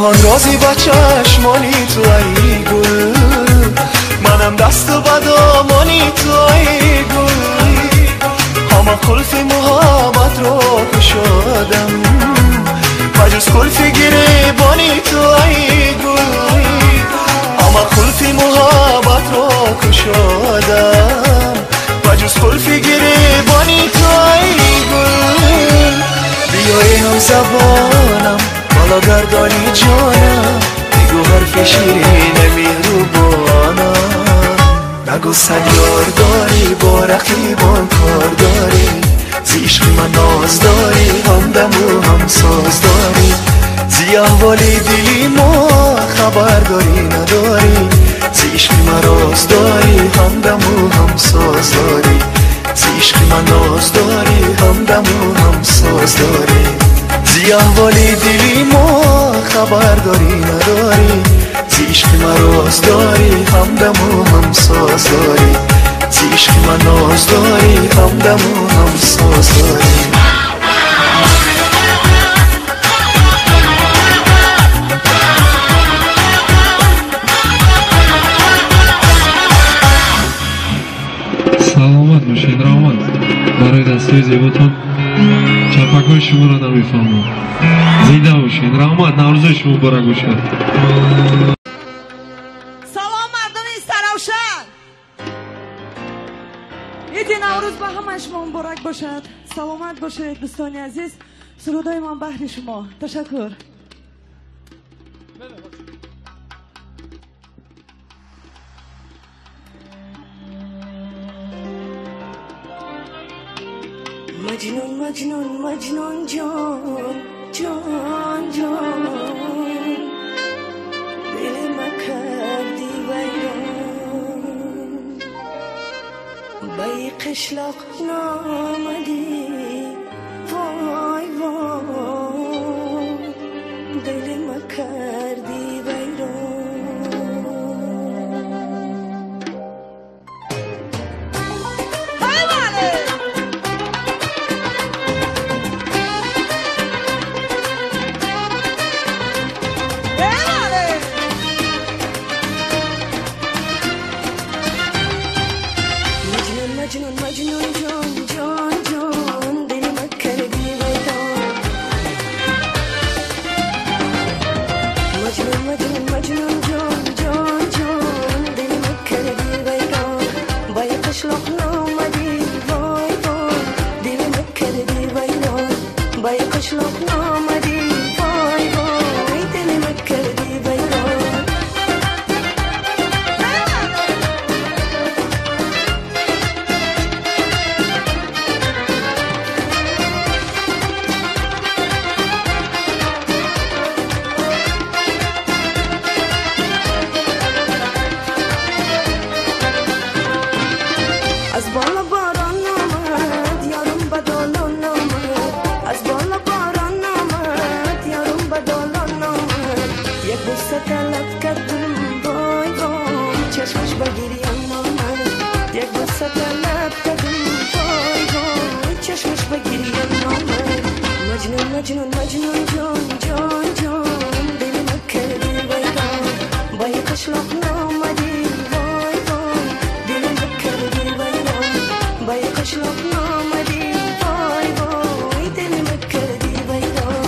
جهان رازی با چشمانی تو ای گل، منم دست و بدامانی تو ای گل. همه قلف محبت رو کشادم، مجز قلف گریبانی تو ای گل. همه قلف محبت رو کشادم، مجز قلف گریبانی تو ای گل. بیایی هم زبانم بالا گردانی جانم، بگو حرف شیرین مهربانم. نگو صد یار داری با رقیبان کار داری، زی عشق من ناز داری هم دم و هم ساز داری. زی احوالی دلی ما خبر داری نداری، زی عشق من راز داری هم دم و هم ساز داری. زی عشق من ناز داری هم دم و هم ساز داری. زی احوالی دلی ما خبر داری نداری، زی عشق من راز داری هم دم و هم ساز داری. زی عشق من ناز داری هم دم و هم ساز داری. سلامت باشین رحمت. برای دستای زیباتون چپکای شما را نمیفهمم. زنده باشین رحمت. نوروز شما مبارک باشه. سلام مردم سراوشهر، عید نوروز به همه شما مبارک باشد. سلامت باشید دوستان عزیز. سرودای من بهر شما. تشکر. مجنون مجنون مجنون جان جان جان، دل ما کردی ویران. بای قشلاق نامدی وای وای، دل ما کردی ویران. مجنون مجنون جان جان جان، دل ما کردی ویران. مجنون مجنون مجنون جان جان جان، دل ما کردی ویران. بای قشلاق نامدی وای وای، دل ما کردی ویران. بای قشلاق نامدی وای وای، دل ما کردی ویران. از بالا باران آمد یارم بدالان آمد، از بالا باران آمد یارم بدالان آمد. یک بوسه طلب کردم وای وای، چشمش بگیریم آمد. یک بوسه طلب کردم وای وای، چشمش بگیریم آمد. مجنون مجنون مجنون جان جان جان، دل ما کردی ویران. بای قشلاق نامدی وای وای، دل ما کردی ویران. بای قشلاق نامدی وای وای، دل ما کردی ویران.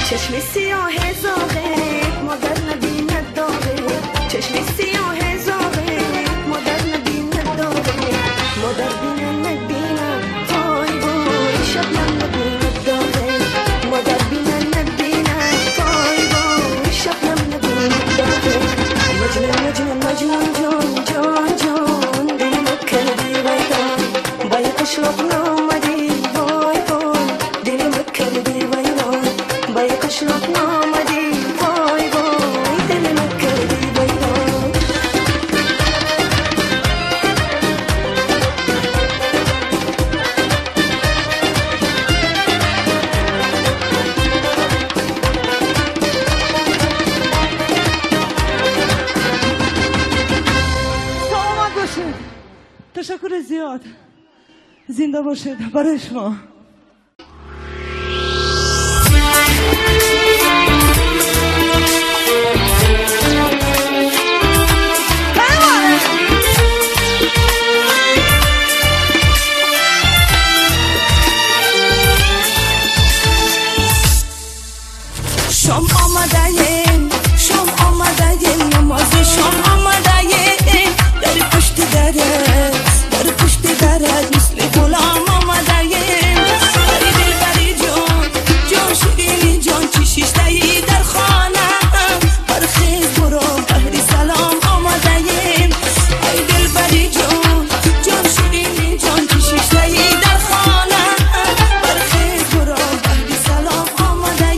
چشم سیاه زاغه مادر نبیند داغه، چشم سیاه زاغه مادر نبیند داغه. مادر بینم نبینم وای وای، شبنم نبیند داغه. مادر بینم نبینم وای وای، شبنم نبیند داغه. مجنون مجنون مجنون جان جان جان، دل ما کردی ویران. بای قشلاق نامدی وای وای، دل تشکر زیاد. زنده باشید. برای شما. شام آمده نماز شام آمده در پشت درت مثل غلام آمده بری دل بری جان شیرینی جان چی شیشتهی در خانه برخیز برو بهری سلام آمده ای دل بری جان شیرینی جان چی شیشتهی در خانه برخیز برو بهری سلام آمده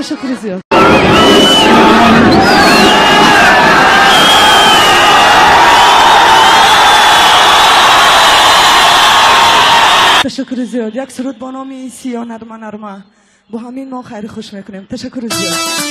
تشکر زیاد. تشکر زیاد. یک سرود با نام سیا نرمه نرمه با همین ما خیلی خوش میکنیم. تشکر زیاد.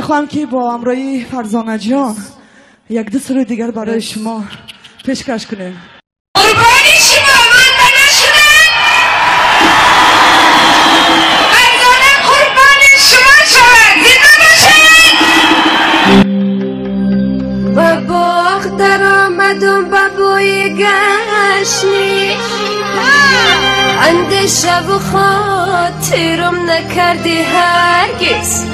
میخوام که با همراهی فرزانه جان یک دو سر دیگر برای شما پیشکش کنیم. قربانی شما من بنشونم فرزانه قربانی شما شد زنده باشید. با باغ در آمدم با بوی گشنی اندیشه و خاطرم نکردی هرگز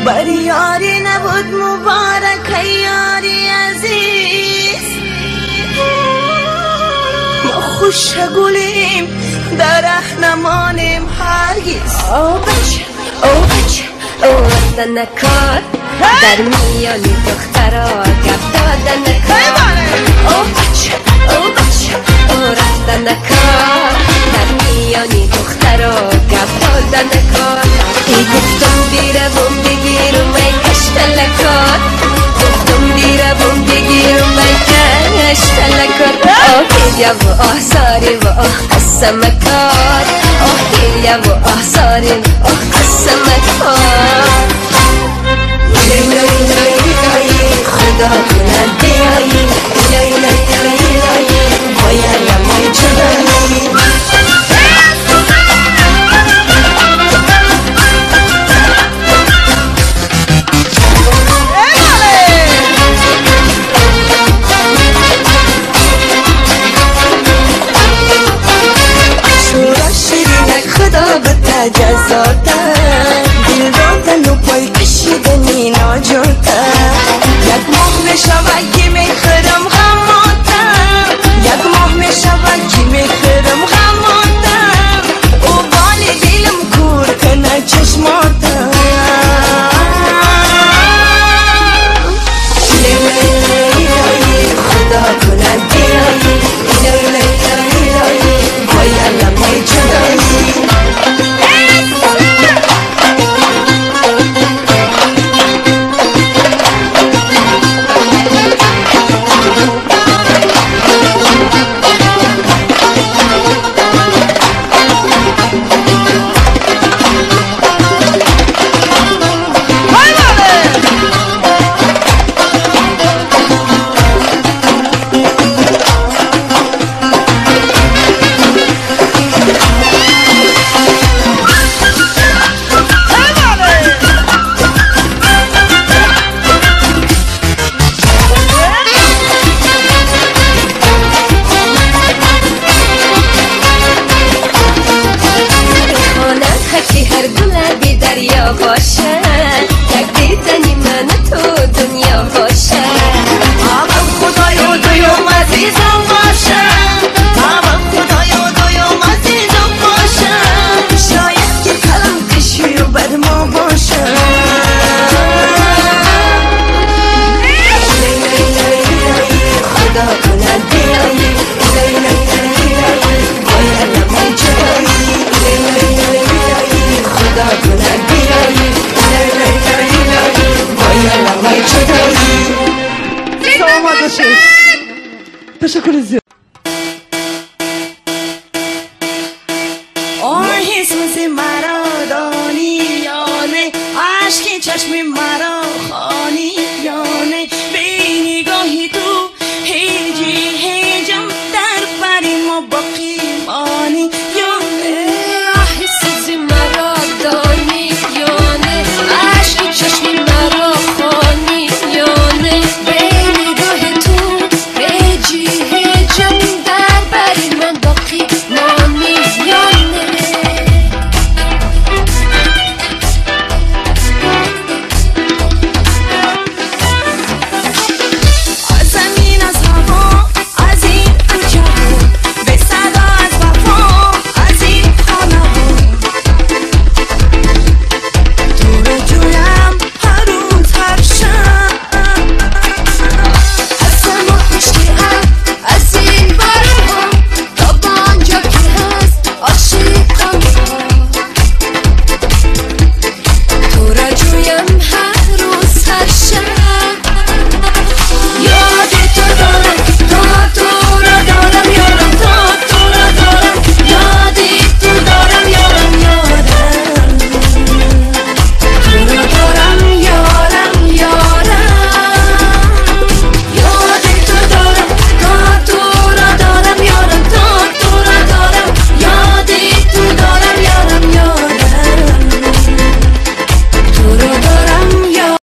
بر یاری نبود مبارک یاری عزیز ما خوش گلیم در رهنمانیم هرگز او بچه او رفتن نکار در میان دخترها گپ دادن نکار او بچه او رفتن نکار در میان دخترها گپ دادن نکار ای گفتم بیرم بگیرم ای کشتلکار گفتم بیرم بگیرم ای کشتلکار هيليا وآثاري قسمكات هيليا وآثاري قسمكات خدا کنه بیایی باید لمای جدایی شورا شیرینک خدا بده جزاته دل را تنو پای کشیدنی ناجاته یک ماه میشود که میخورم غماتم یک ماه میشود که میخورم غماتم او بال دلم کور کنه چشماتم خدا کنه بیایی باید لمای جدایی باشه یک دیدنی من تو دنیا باشه آبم خدایا دویم عزیزم باشه آبم خدایا دویم عزیزم باشه شاید که کلم کشی و بر ما باشه خدا کنه بیایی باید لمای جدایی خدا کنه بیایی باید لمای جدایی سلامت باشید. تشکر زیاد. آهی سوزی مرا دانیانه عشقی چشمی